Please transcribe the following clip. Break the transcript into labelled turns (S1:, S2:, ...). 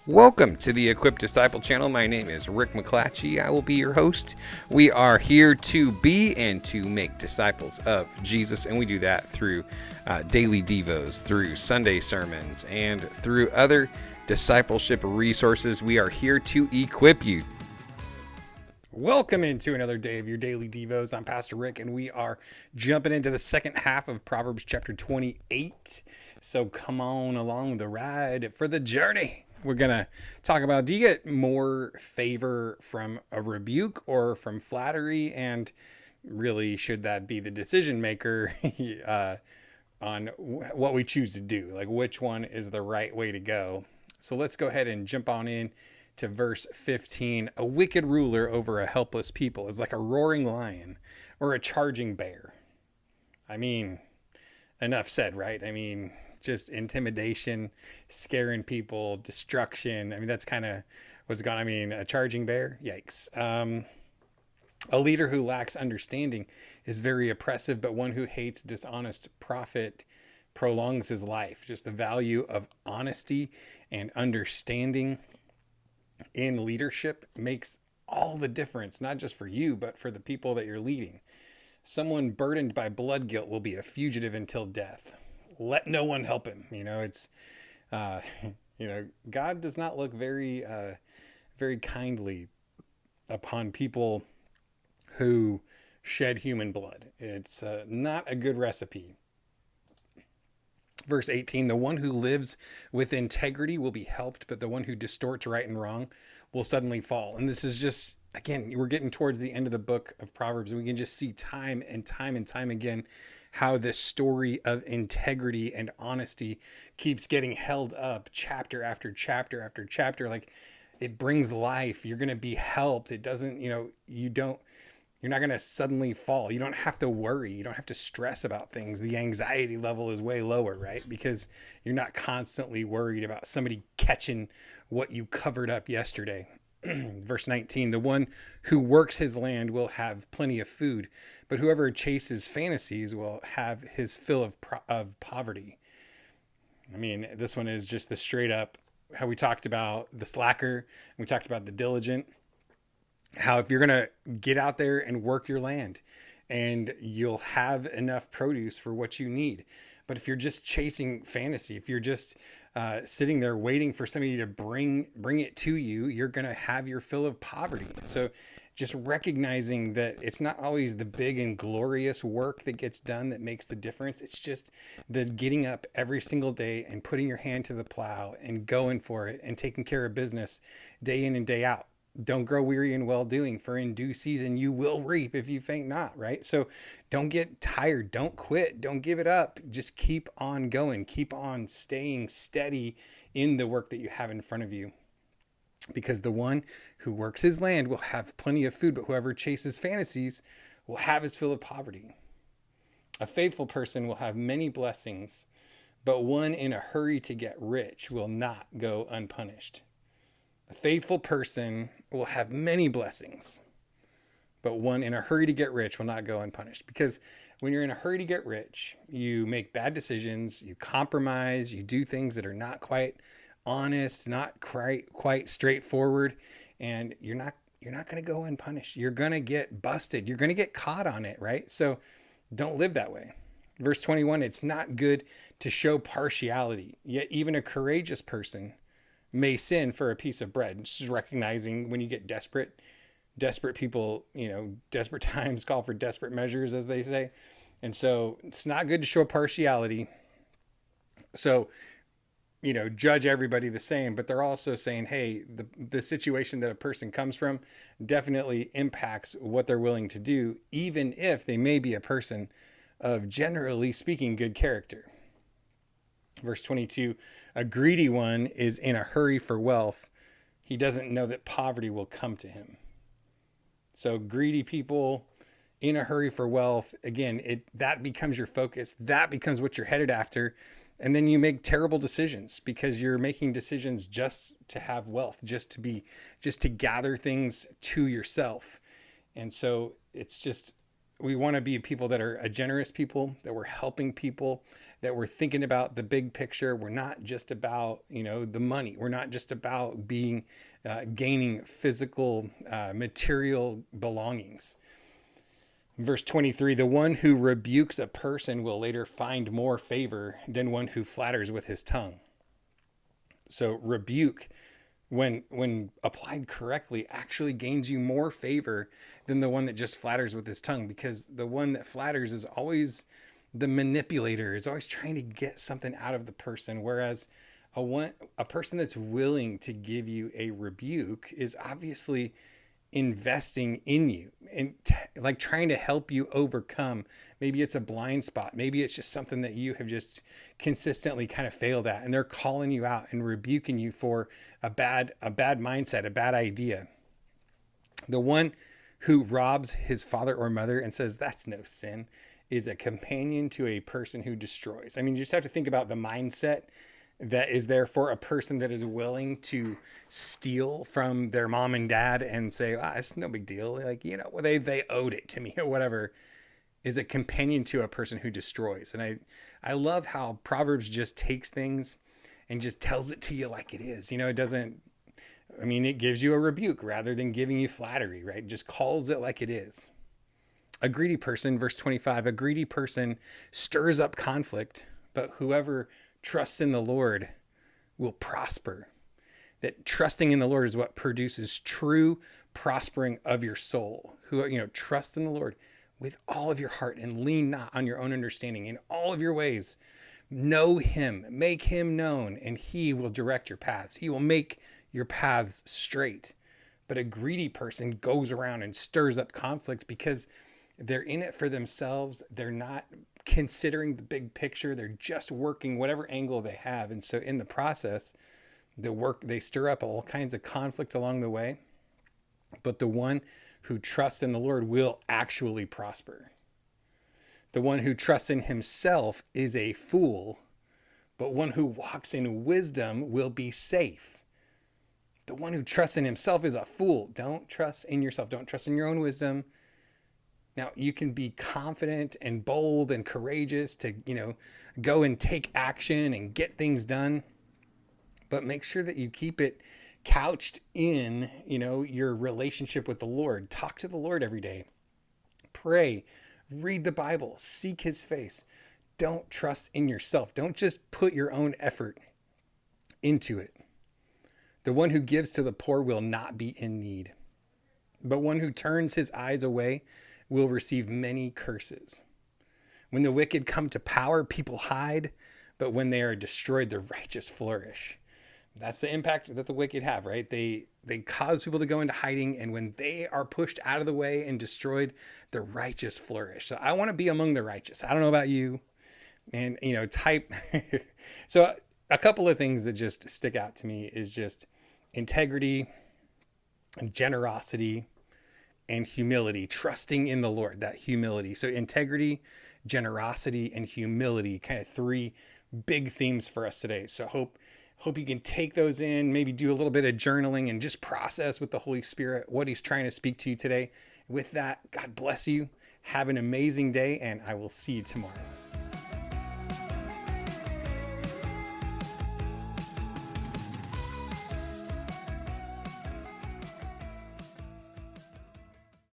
S1: Welcome to the Equipped Disciple channel. My name is Rick McClatchy. I will be your host. We are here to be and to make disciples of Jesus, and we do that through daily devos, through Sunday sermons, and through other discipleship resources. We are here to equip you. Welcome into another day of your daily devos. I'm Pastor Rick, and we are jumping into the second half of Proverbs chapter 28. So come on along the ride for the journey. We're going to talk about, do you get more favor from a rebuke or from flattery? And really, should that be the decision maker on what we choose to do? Like, which one is the right way to go? So let's go ahead and jump on in to verse 15. A wicked ruler over a helpless people is like a roaring lion or a charging bear. I mean, enough said, right? I mean, just intimidation, scaring people, destruction. I mean, that's kind of what's gone. I mean, a charging bear, yikes. A leader who lacks understanding is very oppressive, but one who hates dishonest profit prolongs his life. Just the value of honesty and understanding in leadership makes all the difference, not just for you, but for the people that you're leading. Someone burdened by blood guilt will be a fugitive until death. Let no one help him. It's, God does not look very, very kindly upon people who shed human blood. It's not a good recipe. Verse 18, the one who lives with integrity will be helped, but the one who distorts right and wrong will suddenly fall. And this is just, again, we're getting towards the end of the book of Proverbs, and we can just see time and time again how this story of integrity and honesty keeps getting held up chapter after chapter after chapter. Like, it brings life. You're going to be helped. It doesn't, you're not going to suddenly fall. You don't have to worry. You don't have to stress about things. The anxiety level is way lower, right? Because you're not constantly worried about somebody catching what you covered up yesterday. Verse 19, the one who works his land will have plenty of food, but whoever chases fantasies will have his fill of poverty. I mean, this one is just the straight up how we talked about the slacker. We talked about the diligent. How if you're going to get out there and work your land and you'll have enough produce for what you need. But if you're just chasing fantasy, if you're just sitting there waiting for somebody to bring it to you, you're going to have your fill of poverty. So just recognizing that it's not always the big and glorious work that gets done that makes the difference. It's just the getting up every single day and putting your hand to the plow and going for it and taking care of business day in and day out. Don't grow weary in well-doing, for in due season you will reap if you faint not, right? So don't get tired. Don't quit. Don't give it up. Just keep on going. Keep on staying steady in the work that you have in front of you. Because the one who works his land will have plenty of food, but whoever chases fantasies will have his fill of poverty. A faithful person will have many blessings, but one in a hurry to get rich will not go unpunished. A faithful person will have many blessings, but one in a hurry to get rich will not go unpunished. Because when you're in a hurry to get rich, you make bad decisions, you compromise, you do things that are not quite honest, not quite straightforward, and you're not going to go unpunished. You're going to get busted. You're going to get caught on it, right? So don't live that way. Verse 21, it's not good to show partiality, yet even a courageous person may sin for a piece of bread. It's just recognizing when you get desperate people, desperate times call for desperate measures, as they say. And so it's not good to show partiality. So, judge everybody the same, but they're also saying, hey, the situation that a person comes from definitely impacts what they're willing to do, even if they may be a person of, generally speaking, good character. Verse 22, a greedy one is in a hurry for wealth. He doesn't know that poverty will come to him. So greedy people in a hurry for wealth, again, that becomes your focus. That becomes what you're headed after. And then you make terrible decisions because you're making decisions just to have wealth, just to gather things to yourself. And so it's just We want to be people that are a generous people, that we're helping people, that we're thinking about the big picture. We're not just about, the money. We're not just about being, gaining physical, material belongings. Verse 23, the one who rebukes a person will later find more favor than one who flatters with his tongue. So rebuke, when applied correctly, actually gains you more favor than the one that just flatters with his tongue, because the one that flatters is always the manipulator, is always trying to get something out of the person, whereas a person that's willing to give you a rebuke is obviously investing in you and like trying to help you overcome. Maybe it's a blind spot. Maybe it's just something that you have just consistently kind of failed at, and they're calling you out and rebuking you for a bad mindset, a bad idea. The one who robs his father or mother and says that's no sin is a companion to a person who destroys. I mean, you just have to think about the mindset that is there for a person that is willing to steal from their mom and dad and say, it's no big deal. Like, they owed it to me or whatever, is a companion to a person who destroys. And I love how Proverbs just takes things and just tells it to you like it is. It doesn't, it gives you a rebuke rather than giving you flattery, right? It just calls it like it is. A greedy person, verse 25, a greedy person stirs up conflict, but whoever trusts in the Lord will prosper. That trusting in the Lord is what produces true prospering of your soul. Trust in the Lord with all of your heart and lean not on your own understanding. In all of your ways, know him, make him known, and he will direct your paths. He will make your paths straight. But a greedy person goes around and stirs up conflict because they're in it for themselves. They're not considering the big picture. They're just working whatever angle they have. And so in the process, they stir up all kinds of conflict along the way. But the one who trusts in the Lord will actually prosper. The one who trusts in himself is a fool, but one who walks in wisdom will be safe. The one who trusts in himself is a fool. Don't trust in yourself. Don't trust in your own wisdom. Now, you can be confident and bold and courageous to, go and take action and get things done. But make sure that you keep it couched in, your relationship with the Lord. Talk to the Lord every day. Pray, read the Bible, seek his face. Don't trust in yourself. Don't just put your own effort into it. The one who gives to the poor will not be in need, but one who turns his eyes away will receive many curses. When the wicked come to power, people hide, but when they are destroyed, the righteous flourish. That's the impact that the wicked have, right? They cause people to go into hiding, and when they are pushed out of the way and destroyed, the righteous flourish. So I want to be among the righteous. I don't know about you, and So a couple of things that just stick out to me is just integrity, generosity, and humility, trusting in the Lord, that humility. So integrity, generosity, and humility, kind of three big themes for us today. So hope you can take those in, maybe do a little bit of journaling and just process with the Holy Spirit what he's trying to speak to you today. With that, God bless you. Have an amazing day, and I will see you tomorrow.